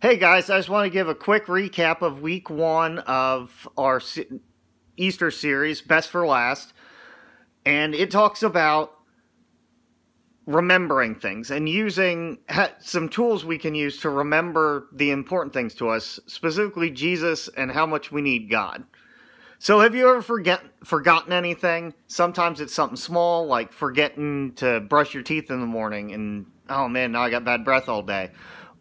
Hey guys, I just want to give a quick recap of week one of our Easter series, Best for Last. And it talks about remembering things and using some tools we can use to remember the important things to us, specifically Jesus and how much we need God. So have you ever forgotten anything? Sometimes it's something small, like forgetting to brush your teeth in the morning and, oh man, now I got bad breath all day.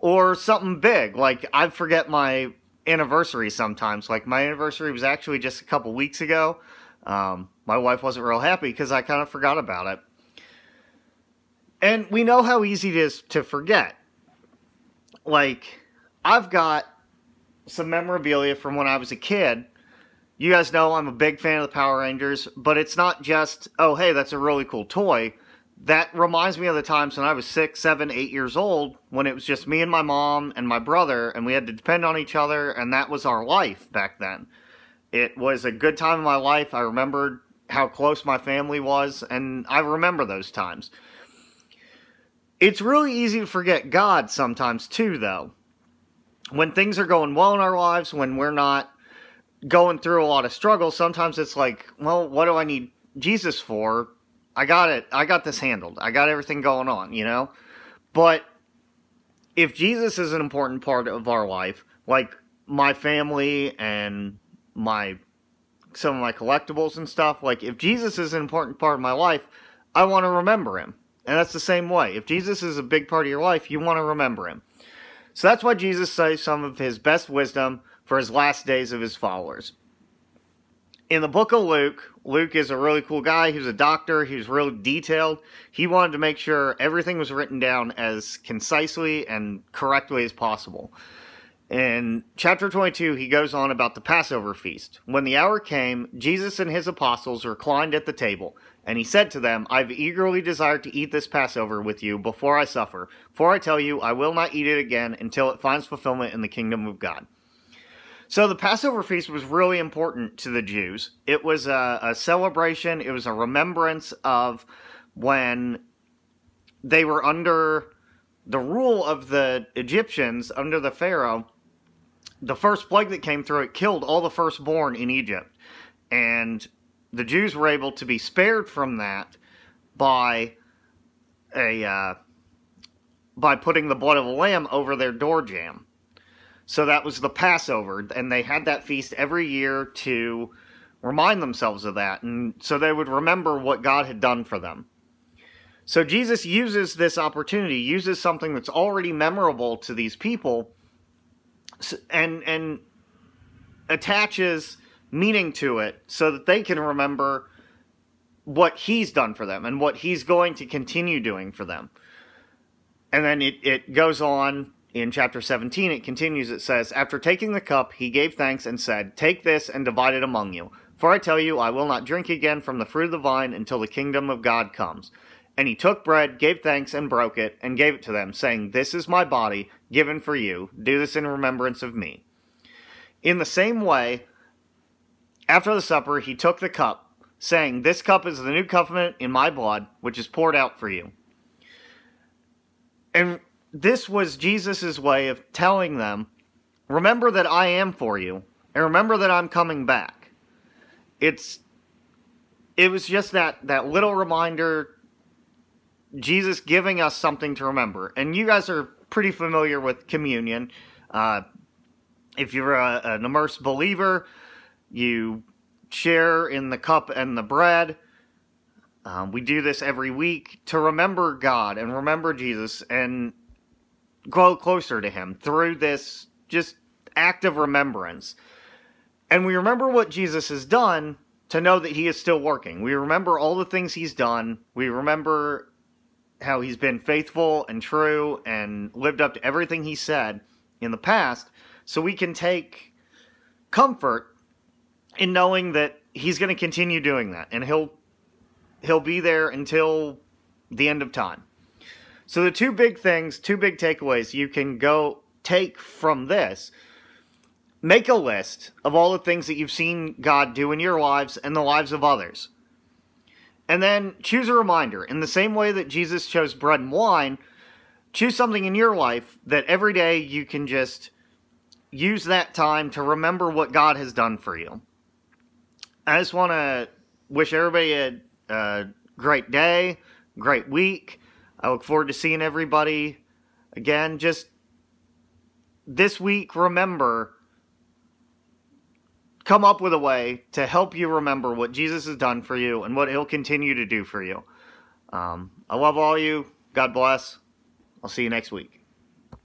Or something big, like I forget my anniversary sometimes. Like my anniversary was actually just a couple weeks ago. My wife wasn't real happy because I kind of forgot about it. And we know how easy it is to forget. Like, I've got some memorabilia from when I was a kid. You guys know I'm a big fan of the Power Rangers, but it's not just, oh, hey, that's a really cool toy. That reminds me of the times when I was 6, 7, 8 years old, when it was just me and my mom and my brother, and we had to depend on each other, and that was our life back then. It was a good time in my life. I remembered how close my family was, and I remember those times. It's really easy to forget God sometimes, too, though. When things are going well in our lives, when we're not going through a lot of struggle, sometimes it's like, well, what do I need Jesus for? I got it. I got this handled. I got everything going on, you know? But if Jesus is an important part of our life, like my family and some of my collectibles and stuff, like if Jesus is an important part of my life, I want to remember him. And that's the same way. If Jesus is a big part of your life, you want to remember him. So that's why Jesus saves some of his best wisdom for his last days of his followers. In the book of Luke, Luke is a really cool guy. He was a doctor. He was really detailed. He wanted to make sure everything was written down as concisely and correctly as possible. In chapter 22, he goes on about the Passover feast. When the hour came, Jesus and his apostles reclined at the table, and he said to them, I've eagerly desired to eat this Passover with you before I suffer. For I tell you, I will not eat it again until it finds fulfillment in the kingdom of God. So the Passover feast was really important to the Jews. It was a celebration. It was a remembrance of when they were under the rule of the Egyptians, under the Pharaoh. The first plague that came through, it killed all the firstborn in Egypt. And the Jews were able to be spared from that by putting the blood of a lamb over their door jamb. So that was the Passover, and they had that feast every year to remind themselves of that, and so they would remember what God had done for them. So Jesus uses this opportunity, uses something that's already memorable to these people, and attaches meaning to it so that they can remember what he's done for them and what he's going to continue doing for them. And then it goes on. In chapter 17, it continues, it says, After taking the cup, he gave thanks and said, Take this and divide it among you. For I tell you, I will not drink again from the fruit of the vine until the kingdom of God comes. And he took bread, gave thanks, and broke it, and gave it to them, saying, This is my body, given for you. Do this in remembrance of me. In the same way, after the supper, he took the cup, saying, This cup is the new covenant in my blood, which is poured out for you. And this was Jesus' way of telling them, remember that I am for you, and remember that I'm coming back. It was just that little reminder, Jesus giving us something to remember. And you guys are pretty familiar with communion. If you're an immersed believer, you share in the cup and the bread. We do this every week to remember God and remember Jesus and grow closer to him through this just act of remembrance. And we remember what Jesus has done to know that he is still working. We remember all the things he's done. We remember how he's been faithful and true and lived up to everything he said in the past, so we can take comfort in knowing that he's going to continue doing that, and he'll be there until the end of time. So the two big takeaways you can go take from this: make a list of all the things that you've seen God do in your lives and the lives of others. And then choose a reminder. In the same way that Jesus chose bread and wine, choose something in your life that every day you can just use that time to remember what God has done for you. I just want to wish everybody a great day, great week. I look forward to seeing everybody again. Just this week, remember, come up with a way to help you remember what Jesus has done for you and what he'll continue to do for you. I love all you. God bless. I'll see you next week.